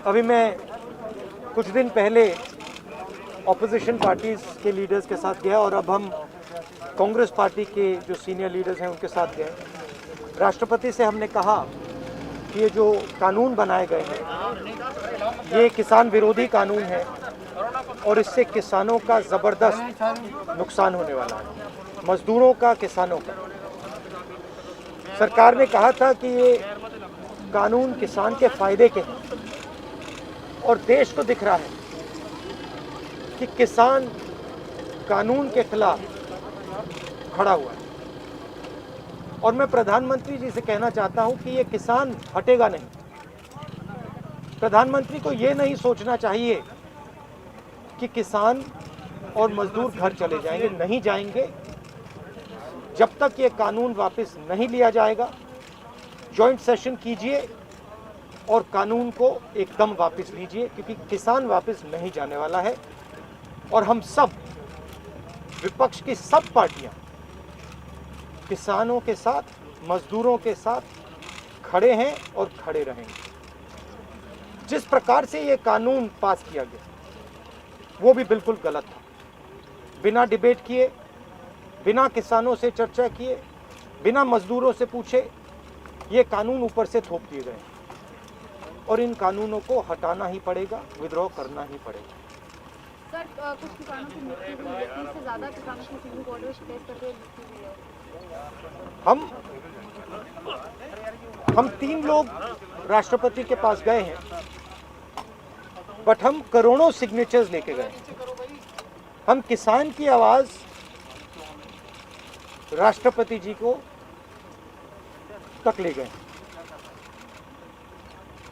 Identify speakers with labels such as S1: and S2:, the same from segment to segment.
S1: अभी मैं कुछ दिन पहले ऑपोजिशन पार्टीज़ के लीडर्स के साथ गया और अब हम कांग्रेस पार्टी के जो सीनियर लीडर्स हैं उनके साथ गए। राष्ट्रपति से हमने कहा कि ये जो कानून बनाए गए हैं ये किसान विरोधी कानून है और इससे किसानों का ज़बरदस्त नुकसान होने वाला है, मजदूरों का, किसानों का। सरकार ने कहा था कि ये कानून किसान के फायदे के हैं और देश को दिख रहा है कि किसान कानून के खिलाफ खड़ा हुआ है। और मैं प्रधानमंत्री जी से कहना चाहता हूं कि ये किसान हटेगा नहीं। प्रधानमंत्री को ये नहीं सोचना चाहिए कि किसान और मजदूर घर चले जाएंगे, नहीं जाएंगे। जब तक ये कानून वापस नहीं लिया जाएगा, जॉइंट सेशन कीजिए और कानून को एकदम वापस लीजिए, क्योंकि किसान वापस नहीं जाने वाला है। और हम सब, विपक्ष की सब पार्टियां किसानों के साथ, मजदूरों के साथ खड़े हैं और खड़े रहेंगे। जिस प्रकार से ये कानून पास किया गया वो भी बिल्कुल गलत था। बिना डिबेट किए, बिना किसानों से चर्चा किए, बिना मजदूरों से पूछे ये कानून ऊपर से थोप दिए गए और इन कानूनों को हटाना ही पड़ेगा, विद्रॉ करना ही पड़ेगा।
S2: सर, कुछ किसानों की मृत्यु हुई है, 30 से ज़्यादा किसानों की सुप्रीम कोर्ट में शिकायत करके मृत्यु हुई है।
S1: हम 3 लोग राष्ट्रपति के पास गए हैं, बट हम करोड़ों सिग्नेचर्स लेके गए। हम किसान की आवाज राष्ट्रपति जी को तक ले गए।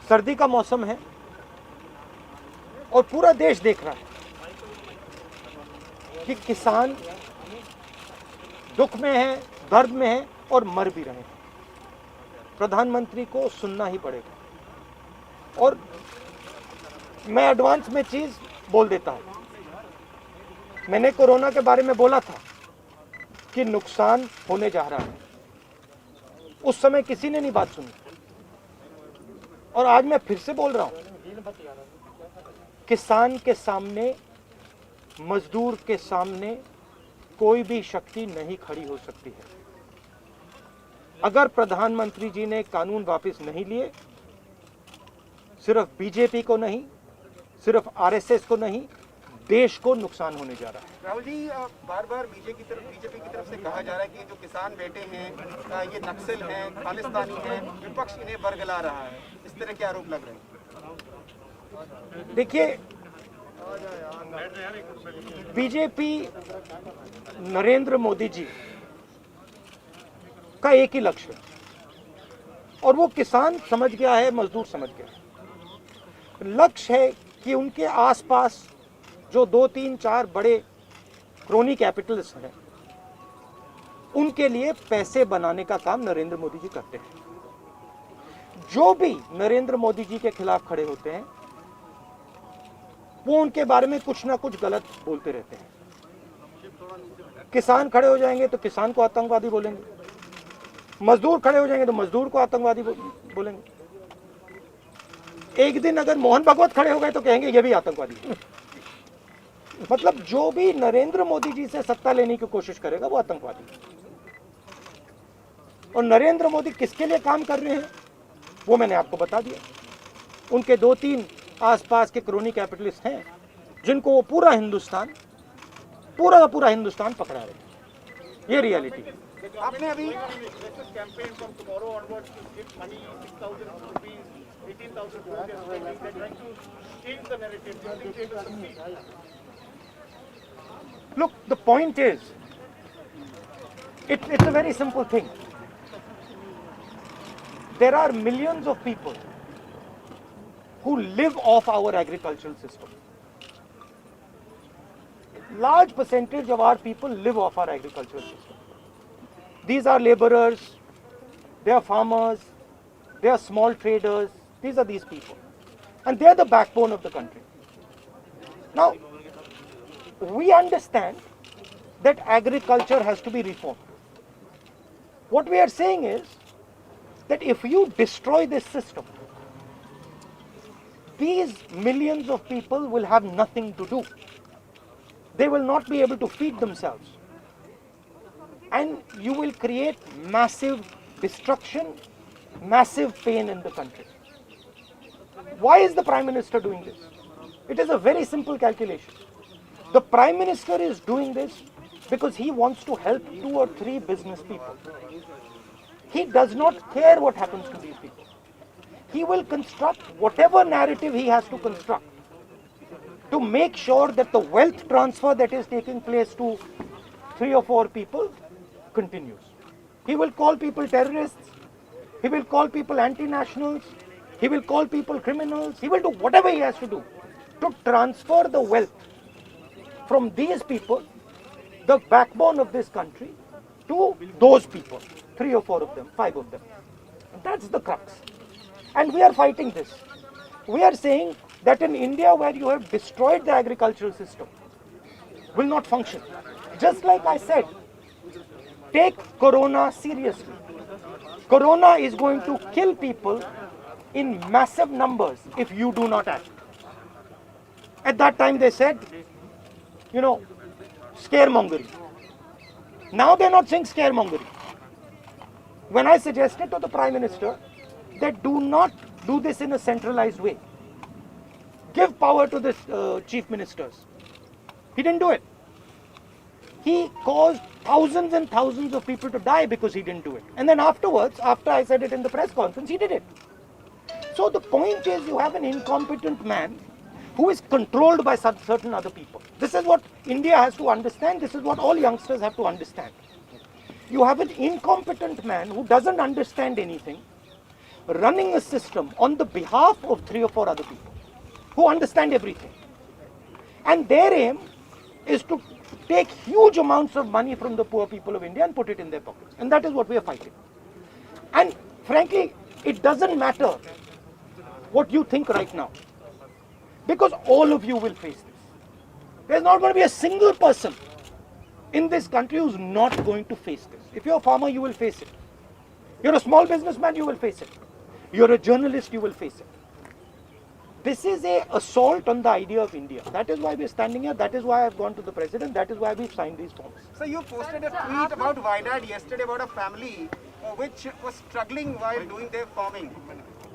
S1: सर्दी का मौसम है और पूरा देश देख रहा है कि किसान दुख में है, दर्द में है और मर भी रहे हैं। प्रधानमंत्री को सुनना ही पड़ेगा। और मैं एडवांस में चीज बोल देता हूं। मैंने कोरोना के बारे में बोला था कि नुकसान होने जा रहा है। उस समय किसी ने नहीं बात सुनी और आज मैं फिर से बोल रहा हूं, किसान के सामने, मजदूर के सामने कोई भी शक्ति नहीं खड़ी हो सकती है। अगर प्रधानमंत्री जी ने कानून वापस नहीं लिए, सिर्फ बीजेपी को नहीं, सिर्फ आरएसएस को नहीं, देश को नुकसान होने जा रहा है।
S3: राहुल जी, बार बार बीजेपी की तरफ से कहा जा रहा है कि जो किसान बैठे हैं ये नक्सल हैं, खालिस्तानी हैं, विपक्ष इन्हें बरगला रहा है। इस तरह के आरोप लग रहे हैं।
S1: देखिए, बीजेपी, नरेंद्र मोदी जी का एक ही लक्ष्य है और वो किसान समझ गया है, मजदूर समझ गया है। लक्ष्य है कि उनके आसपास जो 2, 3, 4 बड़े क्रोनी कैपिटल्स हैं, उनके लिए पैसे बनाने का काम नरेंद्र मोदी जी करते हैं। जो भी नरेंद्र मोदी जी के खिलाफ खड़े होते हैं वो उनके बारे में कुछ ना कुछ गलत बोलते रहते हैं। किसान खड़े हो जाएंगे तो किसान को आतंकवादी बोलेंगे, मजदूर खड़े हो जाएंगे तो मजदूर को आतंकवादी बोलेंगे। एक दिन अगर मोहन भागवत खड़े हो गए तो कहेंगे ये भी आतंकवादी। मतलब जो भी नरेंद्र मोदी जी से सत्ता लेने की कोशिश करेगा वो आतंकवादी। और नरेंद्र मोदी किसके लिए काम कर रहे हैं वो मैंने आपको बता दिया। उनके 2-3 आसपास के क्रोनी कैपिटलिस्ट हैं जिनको वो पूरा का पूरा हिंदुस्तान पकड़ा रहे हैं। ये रियलिटी है।
S3: आपने अभी
S1: Look, the point is, it's a very simple thing. There are millions of people who live off our agricultural system. Large percentage of our people live off our agricultural system. These are laborers, they are farmers, they are small traders. These are these people. And they are the backbone of the country. Now, we understand that agriculture has to be reformed. What we are saying is that if you destroy this system, these millions of people will have nothing to do. They will not be able to feed themselves. And you will create massive destruction, massive pain in the country. Why is the Prime Minister doing this? It is a very simple calculation. The Prime Minister is doing this because he wants to help 2 or 3 business people. He does not care what happens to these people. He will construct whatever narrative he has to construct to make sure that the wealth transfer that is taking place to 3 or 4 people continues. He will call people terrorists. He will call people anti-nationals. He will call people criminals. He will do whatever he has to do to transfer the wealth from these people, the backbone of this country, to those people, 3 or 4 of them, 5 of them. That's the crux. And we are fighting this. We are saying that in India, where you have destroyed the agricultural system, will not function. Just like I said, take Corona seriously. Corona is going to kill people in massive numbers if you do not act. At that time they said, scaremongering. Now they're not saying scaremongering. When I suggested to the Prime Minister that do not do this in a centralized way, give power to the chief ministers, he didn't do it. He caused thousands and thousands of people to die because he didn't do it. And then afterwards, after I said it in the press conference, he did it. So the point is, you have an incompetent man who is controlled by certain other people. This is what India has to understand. This is what all youngsters have to understand. You have an incompetent man who doesn't understand anything, running a system on the behalf of 3 or 4 other people who understand everything. And their aim is to take huge amounts of money from the poor people of India and put it in their pockets. And that is what we are fighting. And frankly, it doesn't matter what you think right now, because all of you will face this. There's not going to be a single person in this country who's not going to face this. If you're a farmer, you will face it. You're a small businessman, you will face it. You're a journalist, you will face it. This is an assault on the idea of India. That is why we're standing here. That is why I've gone to the president. That is why we've signed these forms.
S3: So you posted a tweet about Wydad yesterday about a family which was struggling while doing their farming.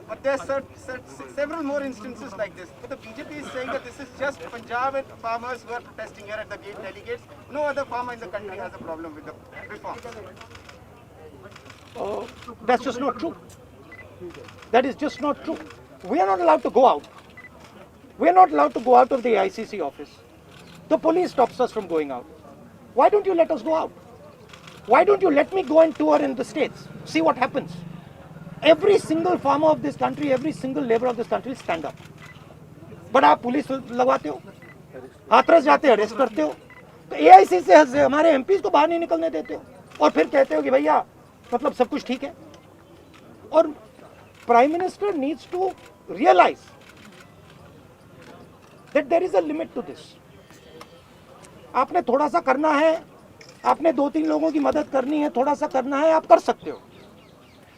S3: But there are several more instances like this. But the BJP is saying that this is just Punjab and farmers who are protesting here at the gate delegates. No other farmer in the country has a problem with the reform.
S1: That's just not true. That is just not true. We are not allowed to go out. We are not allowed to go out of the ICC office. The police stops us from going out. Why don't you let us go out? Why don't you let me go and tour in the states? See what happens. Every single farmer of this country, every single labor of this country stand up. But आप police लगवाते हो, हाथरस जाते हो, arrest करते हो, तो AIC से हमारे MPs को बाहर नहीं निकलने देते हो, और फिर कहते हो कि भैया मतलब सब कुछ ठीक है. और Prime Minister needs to realize that there is a limit to this. आपने थोड़ा सा करना है, आपने 2-3 लोगों की मदद करनी है, थोड़ा सा करना है, आप कर सकते हो.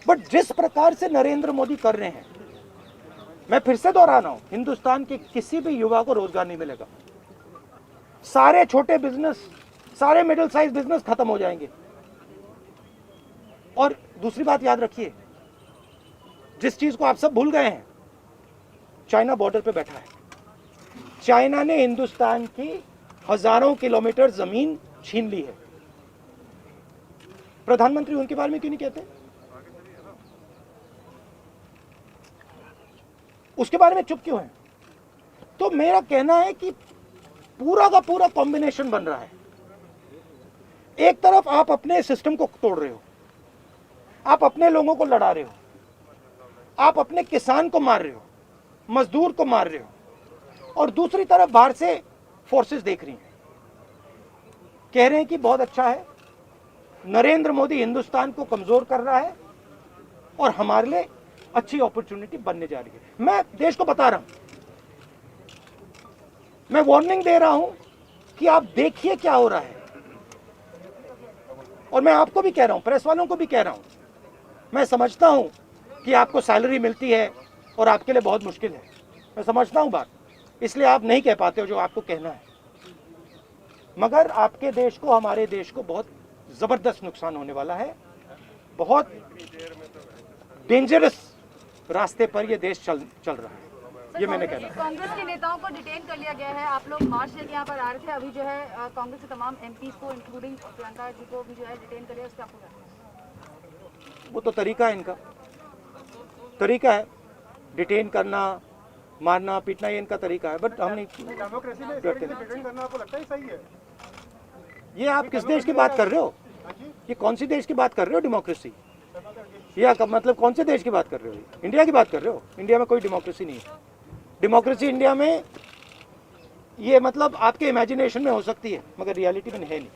S1: बट जिस प्रकार से नरेंद्र मोदी कर रहे हैं, मैं फिर से दोहरा रहा हूं, हिंदुस्तान के किसी भी युवा को रोजगार नहीं मिलेगा. सारे छोटे बिजनेस, सारे मिडिल साइज बिजनेस खत्म हो जाएंगे. और दूसरी बात याद रखिए, जिस चीज को आप सब भूल गए हैं, चाइना बॉर्डर पे बैठा है. चाइना ने हिंदुस्तान की हजारों किलोमीटर जमीन छीन ली है. प्रधानमंत्री उनके बारे में क्यों नहीं कहते? उसके बारे में चुप क्यों है? तो मेरा कहना है कि पूरा का पूरा कॉम्बिनेशन बन रहा है. एक तरफ आप अपने सिस्टम को तोड़ रहे हो, आप अपने लोगों को लड़ा रहे हो, आप अपने किसान को मार रहे हो, मजदूर को मार रहे हो, और दूसरी तरफ बाहर से फोर्सेस देख रही हैं, कह रहे हैं कि बहुत अच्छा है, नरेंद्र मोदी हिंदुस्तान को कमजोर कर रहा है और हमारे लिए अच्छी अपॉर्चुनिटी बनने जा रही है. मैं देश को बता रहा हूं, मैं वार्निंग दे रहा हूं कि आप देखिए क्या हो रहा है. और मैं आपको भी कह रहा हूं, प्रेस वालों को भी कह रहा हूं, मैं समझता हूं कि आपको सैलरी मिलती है और आपके लिए बहुत मुश्किल है, मैं समझता हूँ बात, इसलिए आप नहीं कह पाते हो जो आपको कहना है। मगर आपके देश को, हमारे देश को बहुत जबरदस्त नुकसान होने वाला है। बहुत डेंजरस रास्ते पर ये देश चल रहा है, ये मैंने कहना है।
S2: कांग्रेस के नेताओं को डिटेन कर लिया गया है। आप लोग मार्च लेके यहाँ पर आ रहे थे, अभी जो है कांग्रेस के तमाम एमपीज को इंक्लूडिंग प्रियंका जी को भी जो है डिटेन कर लिया, उसका आपको क्या कहना है?
S1: वो तो तरीका है, इनका तरीका है डिटेन करना, मारना पीटना, ये इनका तरीका है। बट हम नहीं
S4: डेमोक्रेसी में इस तरीके से डिटेन करना आपको लगता है सही है?
S1: ये आप किस देश की बात कर रहे हो? ये कौन सी देश की बात कर रहे हो? डेमोक्रेसी या मतलब कौन से देश की बात कर रहे हो? इंडिया की बात कर रहे हो? इंडिया में कोई डेमोक्रेसी नहीं है। डेमोक्रेसी इंडिया में ये मतलब आपके इमेजिनेशन में हो सकती है, मगर रियलिटी में है नहीं।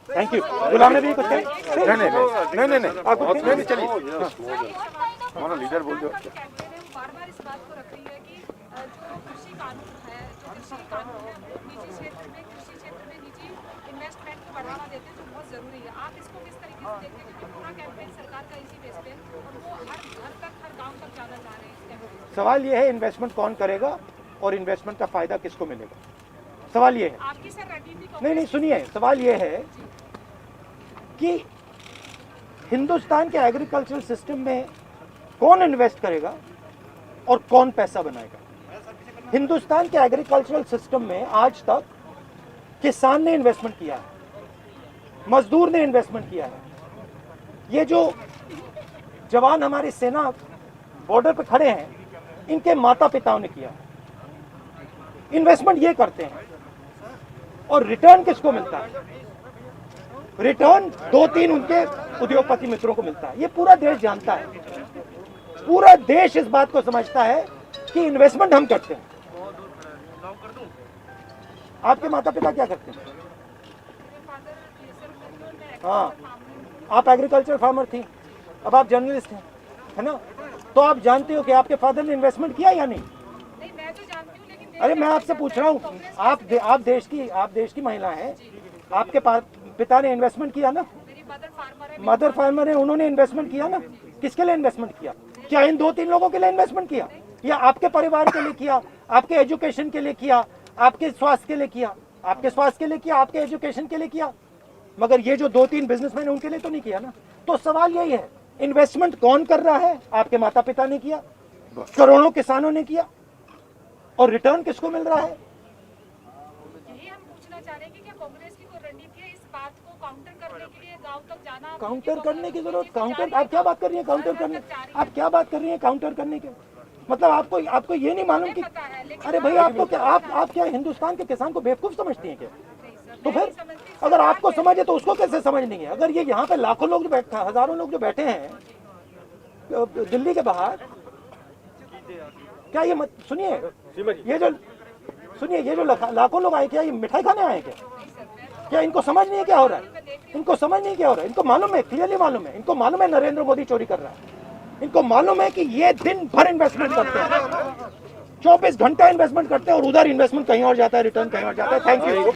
S1: Thank you. गुलाम ने भी कुछ कहा? नहीं, आप कुछ कहें? चलिए।
S5: हमारा लीडर बोल दो। बार-बार इस बात को रख रही है कि जो कृषि कानून है, जो कृषि कानून है, वो निजी क्षेत्र में, कृषि क्षेत्र में निजी इन्वेस्टमेंट को बढ़ावा देते हैं, जो बहुत जरूरी है। आप इसको किस तरीके से देखते हैं, क्योंकि पूरा कैंपेन सरकार का इसी बेस पे और वो हर घर तक, हर गाँव तक ज्यादा जा रहे हैं इस कैंपेन।
S1: सवाल ये है इन्वेस्टमेंट कौन करेगा और इन्वेस्टमेंट का फायदा किसको मिलेगा? सवाल ये है।
S5: आपकी सर रणनीति
S1: नहीं, सुनिए, सवाल ये है कि हिंदुस्तान के एग्रीकल्चरल सिस्टम में कौन इन्वेस्ट करेगा और कौन पैसा बनाएगा? हिंदुस्तान के एग्रीकल्चरल सिस्टम में आज तक किसान ने इन्वेस्टमेंट किया है, मजदूर ने इन्वेस्टमेंट किया है। ये जो जवान हमारी सेना बॉर्डर पे खड़े हैं, इनके माता पिताओं ने किया है। इन्वेस्टमेंट ये करते हैं और रिटर्न किसको मिलता है? रिटर्न 2-3 उनके उद्योगपति मित्रों को मिलता है। ये पूरा देश जानता है, पूरा देश इस बात को समझता है कि इन्वेस्टमेंट हम करते हैं। आपके माता पिता क्या करते हैं? हाँ, आप एग्रीकल्चर फार्मर थी, अब आप जर्नलिस्ट हैं, है ना? तो आप जानते हो कि आपके फादर ने इन्वेस्टमेंट किया या नहीं?
S5: नहीं, मैं तो जानती हूँ, लेकिन
S1: अरे मैं आपसे पूछ रहा हूँ, आप देश की महिला हैं, आपके पिता ने इन्वेस्टमेंट किया ना?
S5: मेरी मदर फार्मर है।
S1: मदर फार्मर है, उन्होंने इन्वेस्टमेंट किया ना? किसके लिए इन्वेस्टमेंट किया? क्या इन 2-3 लोगों के लिए इन्वेस्टमेंट किया, या आपके परिवार के लिए किया, आपके एजुकेशन के लिए किया, आपके स्वास्थ्य के लिए किया, आपके स्वास्थ्य के लिए किया, आपके एजुकेशन के लिए किया? मगर ये जो 2-3 बिजनेसमैन उनके लिए तो नहीं किया ना। तो सवाल यही है, इन्वेस्टमेंट कौन कर रहा है? आपके माता पिता ने किया, करोड़ों किसानों ने किया, और रिटर्न किसको मिल रहा है?
S5: यही हम पूछना चाह रहे हैं कि क्या कांग्रेस की कोई रणनीति है इस बात को काउंटर करने के लिए, गांव तक जाना?
S1: काउंटर करने की जरूरत, काउंटर आप क्या बात कर रही हैं? काउंटर करने, आप क्या बात कर रही हैं काउंटर करने के? मतलब आपको ये नहीं मालूम कि, अरे भाई आपको क्या, आप क्या हिंदुस्तान के किसान को बेवकूफ समझते हैं क्या? तो फिर अगर आपको समझ है तो उसको कैसे समझ नहीं है? अगर ये यहाँ पे लाखों लोग जो बैठे, हजारों लोग जो बैठे हैं दिल्ली के बाहर, क्या ये सुनिए, ये जो लाखों लोग आए, क्या ये मिठाई खाने आए क्या इनको समझ नहीं है क्या हो रहा है? इनको समझ नहीं क्या हो रहा है? इनको मालूम है, क्लियरली मालूम है, इनको मालूम है नरेंद्र मोदी चोरी कर रहा है। इनको मालूम है कि ये दिन भर इन्वेस्टमेंट करते हैं, 24 घंटा इन्वेस्टमेंट करते हैं, और उधर इन्वेस्टमेंट कहीं और जाता है, रिटर्न कहीं और जाता है। Thank you.